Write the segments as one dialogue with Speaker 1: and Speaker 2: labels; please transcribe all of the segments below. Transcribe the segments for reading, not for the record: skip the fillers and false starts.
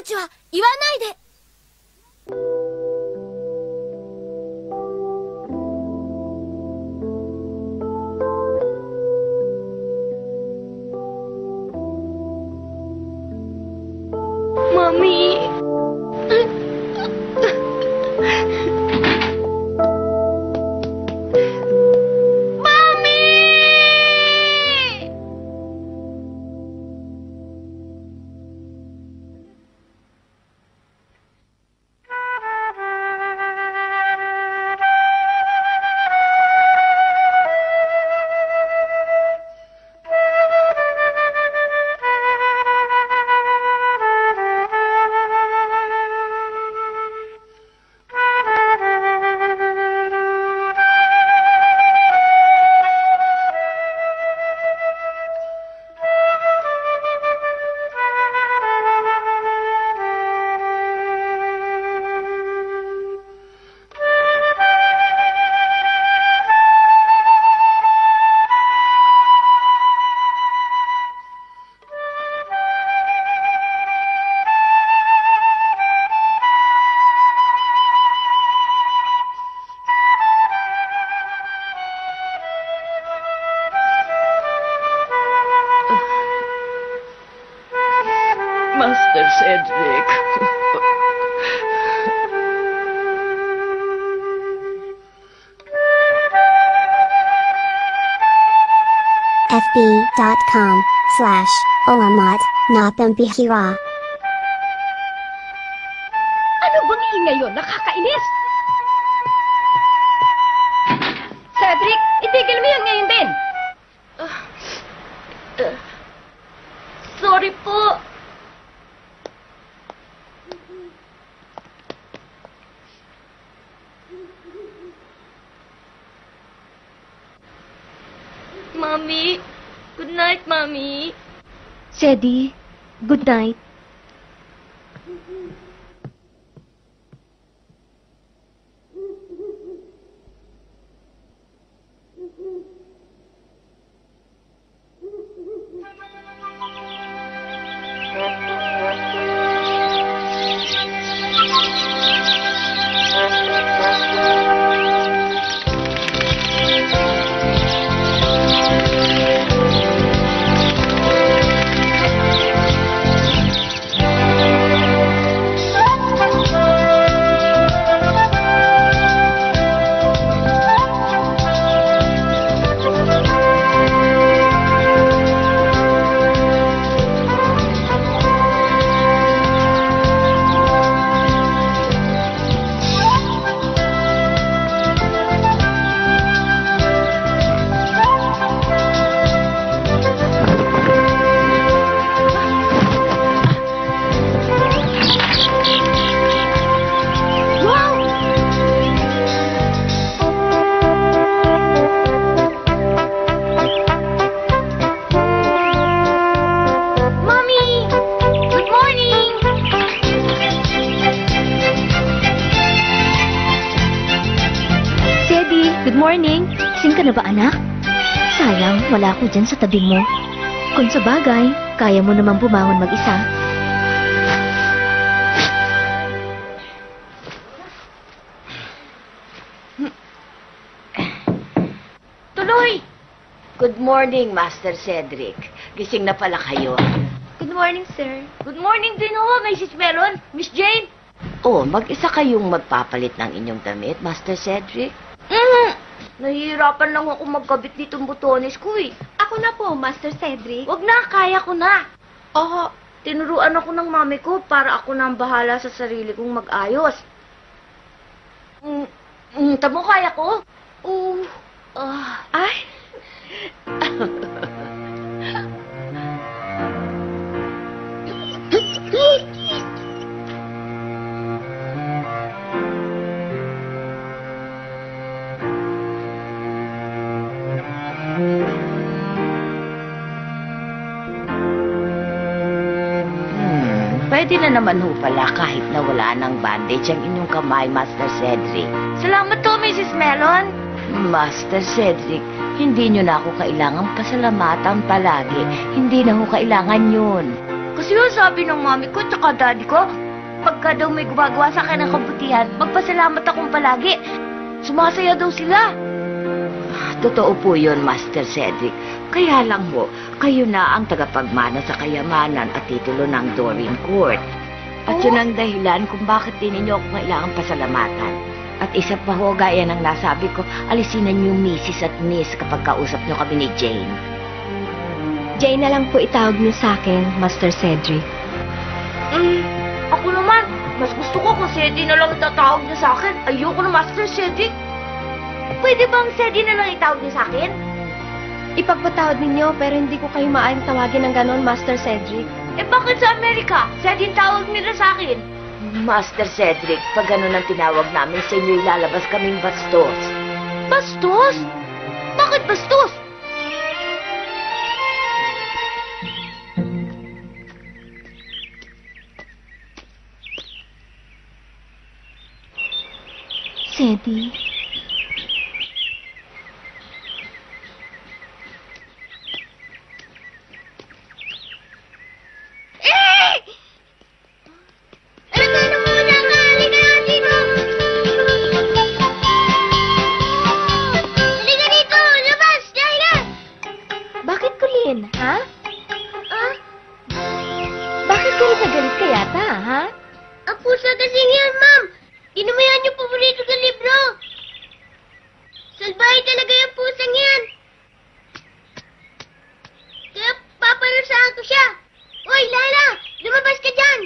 Speaker 1: ちは言わないで。
Speaker 2: マミー。Master Cedric.
Speaker 3: fb.com/olamat.napambihira.
Speaker 2: Ano bang ingay yun? Nakakainis! Cedric, itigil mo yan ngayon din! Sorry po. Mommy. Good night, Mommy.
Speaker 4: Cedi, good night. Good morning. Gising ka na ba, anak? Sayang, wala ako dyan sa tabi mo. Kung sa bagay, kaya mo naman bumangon mag-isa.
Speaker 2: Tuloy! Good morning, Master Cedric. Gising na pala kayo.
Speaker 4: Good morning, sir.
Speaker 2: Good morning din ho, Mrs. Melon. Miss Jane. Oh, mag-isa kayong magpapalit ng inyong damit, Master Cedric? Nahihirapan lang ako magkabit nitong butones ko eh.
Speaker 4: Ako na po, Master Cedric.
Speaker 2: Wag na, kaya ko na. Tinuruan ako ng mami ko para ako na ang bahala sa sarili kong mag-ayos. Tamo kaya ko?
Speaker 4: Ay!
Speaker 2: Pwede na naman ho pala kahit na wala ng bandage ang inyong kamay, Master Cedric. Salamat to, Mrs. Melon. Master Cedric, hindi nyo na ako kailangang pasalamatan palagi. Hindi na ho kailangan yun. Kasi yung sabi ng mami ko tsaka daddy ko, pagka daw may gumagawa sa akin ng kabutihan, magpasalamat akong palagi. Sumasaya daw sila. Totoo po yun, Master Cedric. Kaya lang ho, kayo na ang tagapagmana sa kayamanan at titulo ng Doreen Court. At yun ang dahilan kung bakit din ninyo ako kailangang pasalamatan. At isa pa ho, gaya ng nasabi ko, alisinan niyo Mrs. at Miss kapag kausap niyo kami ni Jane.
Speaker 4: Jane na lang po itawag niyo sa akin, Master Cedric.
Speaker 2: Ako naman, mas gusto ko kung Cedric na lang itatawag niya sa akin. Ayoko na Master Cedric. Pwede bang Cedric na lang itawag niya sa akin?
Speaker 4: Ipagpatawad ninyo pero hindi ko kayo maaaring tawagin ng ganon, Master Cedric.
Speaker 2: Eh bakit sa Amerika? Cedric tawag nila sa akin. Master Cedric, pag ganun ang tinawag namin sa inyo, ilalabas kaming bastos. Bastos? Bakit bastos?
Speaker 4: Cedi. Bakit, Colleen? Ha? Bakit galit na galit ka yata, ha?
Speaker 1: Ang pusa kasi yan, ma'am. Inumayan yung paborito kong libro. Salbahe talaga yung pusang yan. Kaya paparusahan ko siya. Hoy, Lala! Lumabas ka dyan!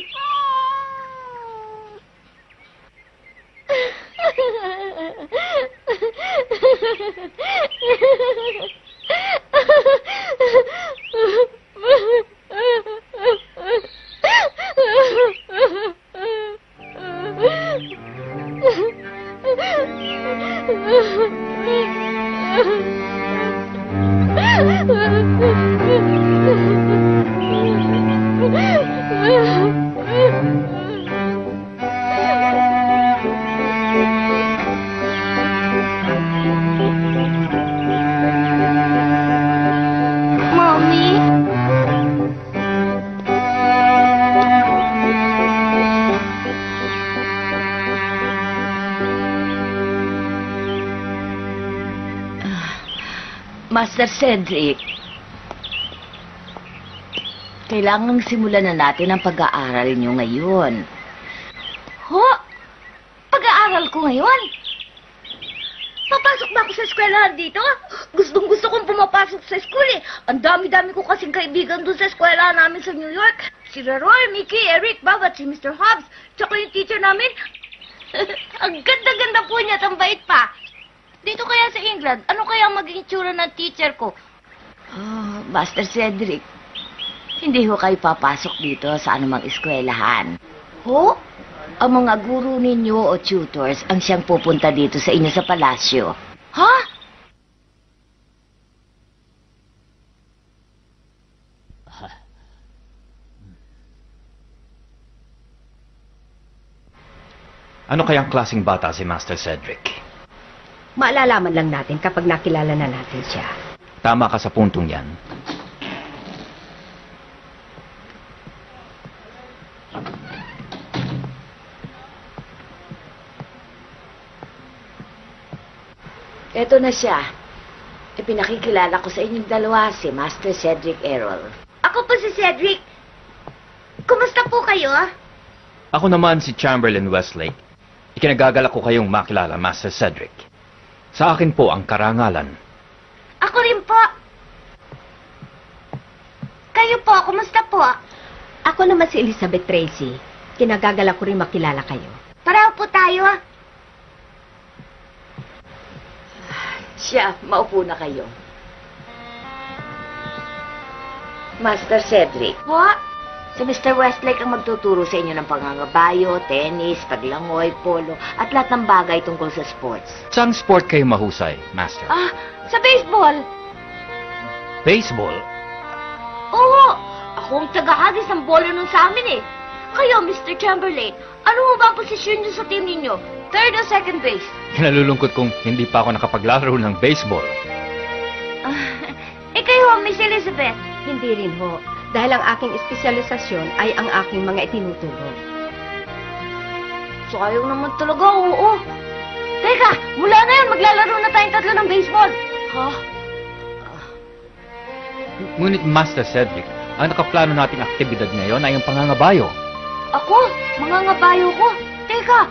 Speaker 2: Master Cedric, kailangang simulan na natin ang pag-aaral niyo ngayon. Ho? Pag-aaral ko ngayon? Papasok ba ako sa eskwelahan dito? Gustong-gusto kong pumapasok sa school eh. Ang dami-dami ko kasing kaibigan doon sa eskwelahan namin sa New York. Si Roy, Mickey, Eric, Bob at si Mr. Hobbs. Tsaka yung teacher namin. Ang ganda-ganda po niya at ang bait pa. Dito kaya sa England, ano kaya ang maging itsura ng teacher ko? Master Cedric, hindi ho kayo papasok dito sa anumang eskwelahan. Ho? Ang mga guro ninyo o tutors ang siyang pupunta dito sa inyo sa palasyo. Ha?
Speaker 5: Ano kayang klaseng bata si Master Cedric?
Speaker 6: Maalalaman lang natin kapag nakilala na natin siya.
Speaker 5: Tama ka sa puntong yan.
Speaker 2: Eto na siya. Ipinakikilala ko sa inyong dalawa si Master Cedric Errol.
Speaker 1: Ako po si Cedric. Kumusta po kayo?
Speaker 5: Ako naman si Chamberlain Westlake. Ikinagagalak ko kayong makilala, Master Cedric. Sa akin po ang karangalan.
Speaker 1: Ako rin po. Kayo po, kumusta po?
Speaker 6: Ako naman si Elizabeth Tracy. Kinagagala ko rin makilala kayo.
Speaker 1: Pareho po tayo.
Speaker 2: Siya, maupo na kayo. Master Cedric,
Speaker 1: Po?
Speaker 2: si Mr. Westlake ang magtuturo sa inyo ng pangangabayo, tennis, paglangoy, polo, at lahat ng bagay tungkol sa sports.
Speaker 5: Saan sport kayo mahusay, Master?
Speaker 2: Sa baseball?
Speaker 5: Baseball?
Speaker 2: Oo, ako ang tagahagis ng bola nun sa amin eh. Kayo, Mr. Chamberlain, ano mo ba ang posisyon niyo sa team ninyo? Third o second base?
Speaker 5: Kinalulungkot kong hindi pa ako nakapaglaro ng baseball.
Speaker 2: Kayo, Miss Elizabeth.
Speaker 6: Hindi rin ho. Dahil ang aking espesyalisasyon ay ang aking mga itinuturo.
Speaker 2: Sayang naman talaga, oo. Teka, mula ngayon, maglalaro na tayong tatlo ng baseball. Ha?
Speaker 5: Ngunit Master Cedric, ang nakaplano nating aktibidad ngayon ay ang pangangabayo.
Speaker 2: Ako? Mangangabayo ko? Teka,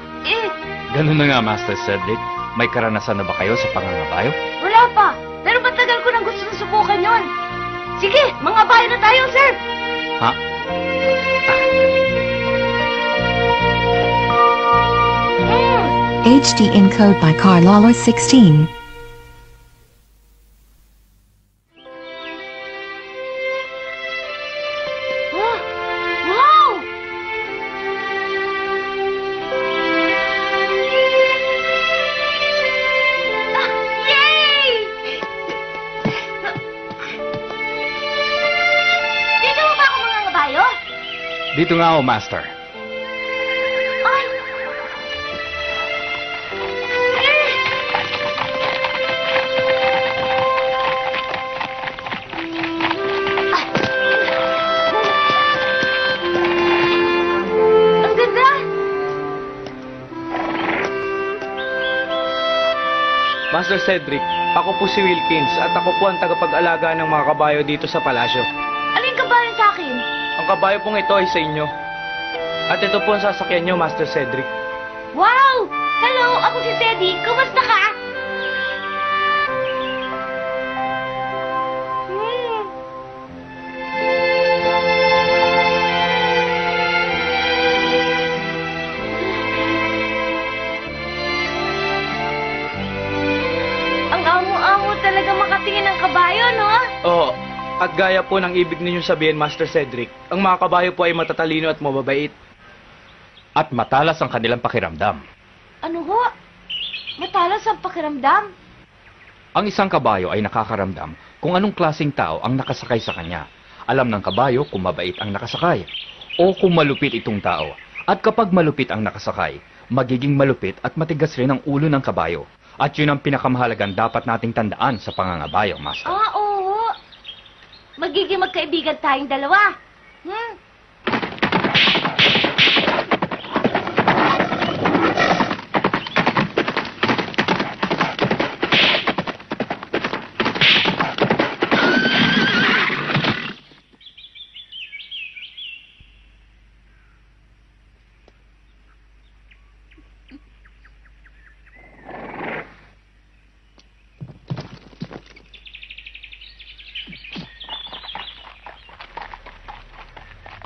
Speaker 5: Ganun na nga, Master Cedric. May karanasan na ba kayo sa pangangabayo?
Speaker 2: wala pa. Pero matagal ko nang gusto na subukan yon. Sige, mangabayo na tayo, sir.
Speaker 5: Ha?
Speaker 7: HD encode by Carlolo 16.
Speaker 2: Wow! Yay! Dito mo ba ako mangangabayo?
Speaker 5: Dito nga ako, Master.
Speaker 2: Ay! Ang ganda!
Speaker 8: Master Cedric, ako po si Wilkins at ako po ang tagapag-alaga ng mga kabayo dito sa palasyo.
Speaker 2: Alin ka ba rin sa akin?
Speaker 8: Ang kabayo pong ito ay sa inyo. At ito po ang sasakyan nyo, Master Cedric.
Speaker 2: Wow! Hello, ako si Teddy. Kumusta ka? Ang amo-amo talaga makatingin ng kabayo, no?
Speaker 8: Oo, at gaya po ng ibig ninyong sabihin, Master Cedric, ang mga kabayo po ay matatalino at mababait.
Speaker 5: At matalas ang kanilang pakiramdam.
Speaker 2: Ano ho? Matalas ang pakiramdam?
Speaker 5: Ang isang kabayo ay nakakaramdam kung anong klaseng tao ang nakasakay sa kanya. Alam ng kabayo kung mabait ang nakasakay o kung malupit itong tao. At kapag malupit ang nakasakay, magiging malupit at matigas rin ang ulo ng kabayo. At yun ang pinakamahalagang dapat nating tandaan sa pangangabayo, Master.
Speaker 2: Ah, oo. Magiging magkaibigan tayong dalawa.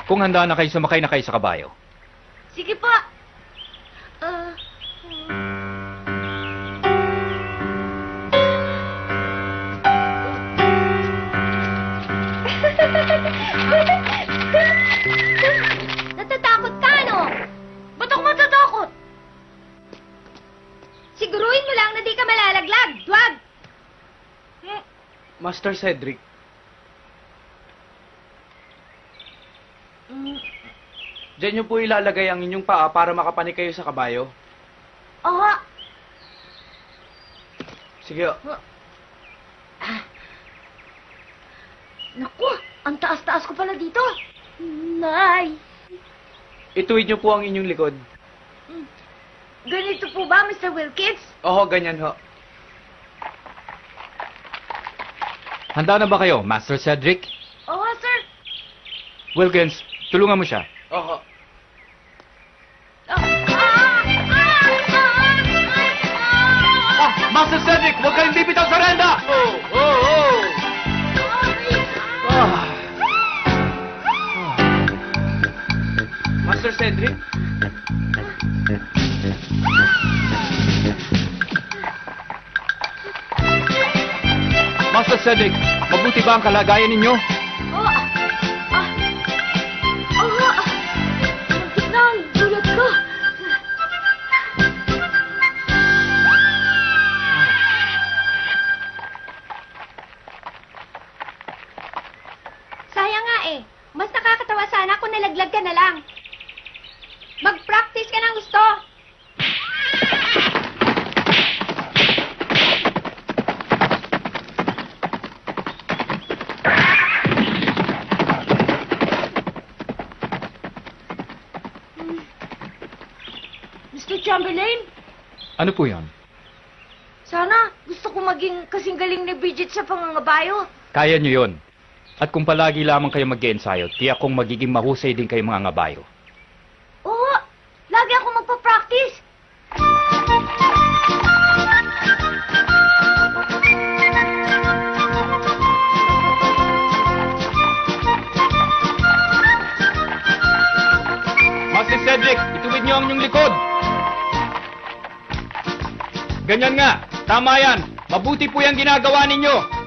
Speaker 5: Kung handa na kayo, sumakay na kayo sa kabayo.
Speaker 2: Sige pa.
Speaker 1: Natatakot ka, no?
Speaker 2: Ba't ako matatakot?
Speaker 1: Siguruhin mo lang na di ka malalaglag. Duwag!
Speaker 8: Master Cedric, diyan nyo po ilalagay ang inyong paa para makapanik kayo sa kabayo.
Speaker 2: Oo.
Speaker 8: Sige,
Speaker 2: Naku, ang taas-taas ko pala dito. Nay.
Speaker 8: ituwid nyo po ang inyong likod.
Speaker 2: Ganito po ba, Mr. Wilkins?
Speaker 8: Oo, ganyan ho.
Speaker 5: Handa na ba kayo, Master Cedric?
Speaker 2: Oo, sir.
Speaker 5: Wilkins, tulungan mo siya.
Speaker 8: Oo.
Speaker 5: Master Cedric, huwag kayong bibitaw sa renda!
Speaker 8: Master Cedric?
Speaker 5: Master Cedric, mabuti ba ang kalagayan ninyo?
Speaker 2: Sakit na ang dulot ko.
Speaker 1: Sayang nga eh. Mas nakakatawa sana kung nalaglag ka na lang. Mag-practice ka ng gusto.
Speaker 2: Bridget Chamberlain?
Speaker 5: Ano po yon?
Speaker 2: Sana gusto ko maging kasing galing ni Bridget sa pangangabayo.
Speaker 5: Kaya nyo yon. At kung palagi lamang kayo mag-ensayo, tiyak kong magiging mahusay din kayo mga ngabayo.
Speaker 2: Oo, lagi ako magpa-practice.
Speaker 5: Master Cedric, ituwid nyo ang inyong likod. Ganyan nga, tama yan. Mabuti po yung ginagawa ninyo.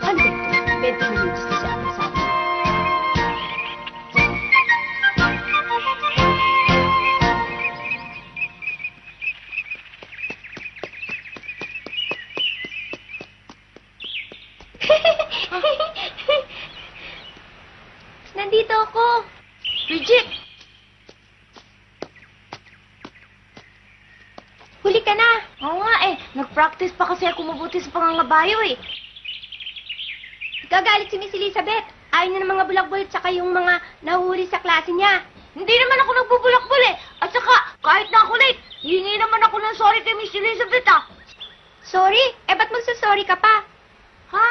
Speaker 6: Ano ba ito? 20 minutos na siya ang sabi.
Speaker 1: Nandito ako.
Speaker 2: Bridget!
Speaker 1: Huli ka na.
Speaker 2: Oo nga eh, nag-practice pa kasi ako mabuti sa pangangabayo eh.
Speaker 1: Gagalit si Miss Elizabeth. Ayaw na ng mga bulakbol tsaka yung mga nahuhuli sa klase niya.
Speaker 2: Hindi naman ako nagbubulakbol eh. At saka, kahit na ako late, hihingi naman ako ng sorry kay Miss Elizabeth ah.
Speaker 1: Sorry? Eh, ba't magsasorry ka pa?
Speaker 2: Ha?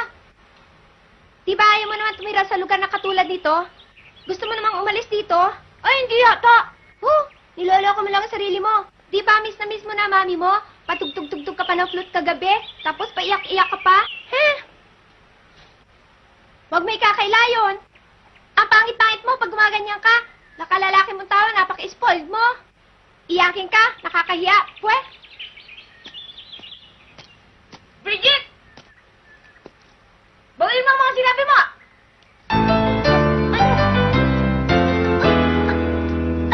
Speaker 1: Di ba ayaw mo naman tumira sa lugar na katulad nito? Gusto mo namang umalis dito?
Speaker 2: Ay, hindi yata.
Speaker 1: Niloloko mo lang ang sarili mo. Di ba miss na miss mo na mami mo? Patugtog-tugtog ka pa ng flute kagabi, tapos paiyak-iyak ka pa? Huwag may kakailayon. Ang pangit-pangit mo pag gumaganyan ka. Nakalalaki mong tao, napaka-spoiled mo. Iyakin ka, nakakahiya. Pwe?
Speaker 2: Bridget! Bawin mo ang mga sinabi mo!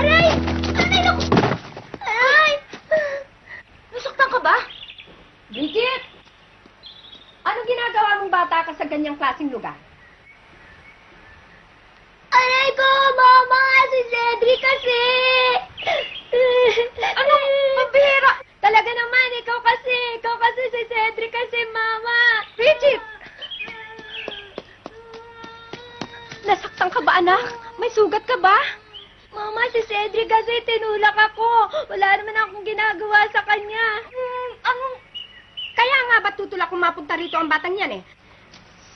Speaker 1: Aray! Aray, naku! Aray!
Speaker 2: Nasaktan ka ba?
Speaker 1: Bridget! Anong ginagawa mong bata ka sa ganyang klaseng lugar? Aray ko, mama! Si Cedric kasi!
Speaker 2: Ano? Pabihira!
Speaker 1: Talaga naman, ikaw kasi si Cedric kasi, mama! Bridget! Nasaktan ka ba, anak? May sugat ka ba? Mama, si Cedric kasi tinulak ako. Wala naman akong ginagawa sa kanya. Kaya nga ba tutulak kung mapunta rito ang batang yan eh?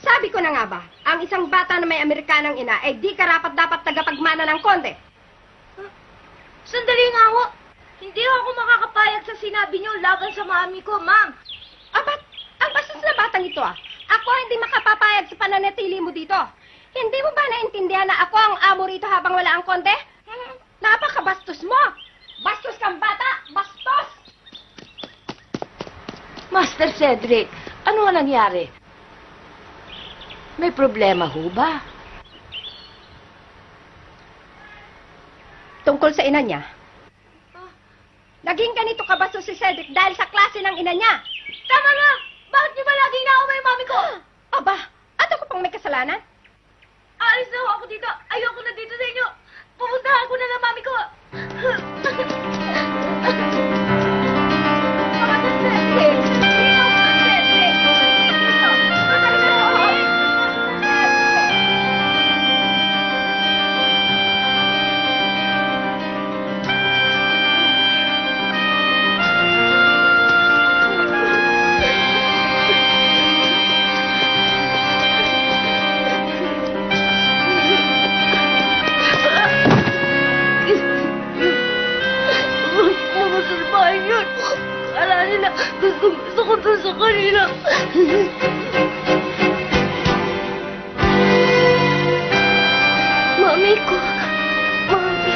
Speaker 1: Sabi ko na nga ba, ang isang bata na may Amerikanang ina, eh di karapat dapat tagapagmana ng konde.
Speaker 2: Sandali nga ho. Hindi ako makakapayag sa sinabi niyo laban sa mami ko, ma'am.
Speaker 1: Abat, ang bastos na batang ito ah. Ako hindi makapapayag sa pananatili mo dito. Hindi mo ba naintindihan na ako ang amo rito habang wala ang konde? Napakabastos mo! Bastos kang bata! Bastos!
Speaker 6: Master Cedric, ano ang nangyari? May problema ho ba?
Speaker 1: Tungkol sa ina niya. Naging ganito kabastos si Cedric dahil sa klase ng ina niya.
Speaker 2: Tama na! Bakit niyo ba laging naumay mami ko?
Speaker 1: Aba, at ako pang may kasalanan?
Speaker 2: Aalis na ho ako dito. Ayoko na dito sa inyo. Pupuntahan ko na ng mami ko.
Speaker 1: Master Cedric! Master Cedric!
Speaker 2: Mga salbahin yun. Kala nila, gusto ko dun sa kanila.
Speaker 1: Mami ko. Mami.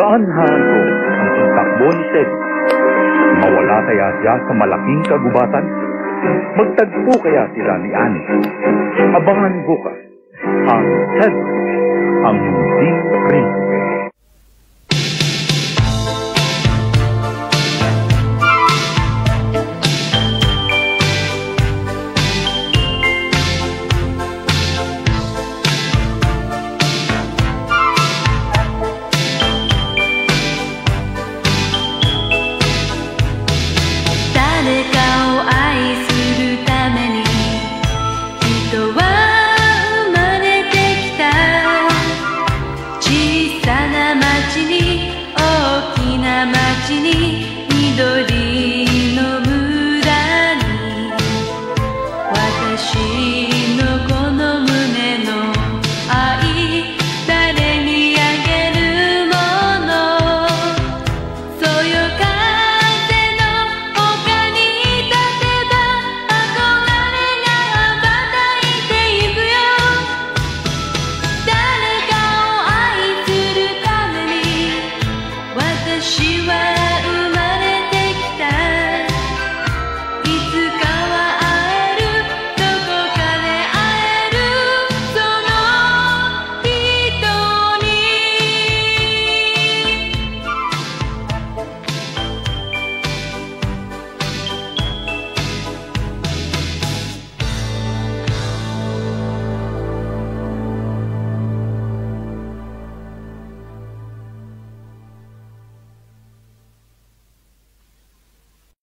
Speaker 9: Daanhan ko ang pagtakbo ni Ted. Mawala kaya siya sa malaking kagubatan? Magtagpo kaya sila ni Annie? Abangan bukas ang Ted, ang munting prinsipe.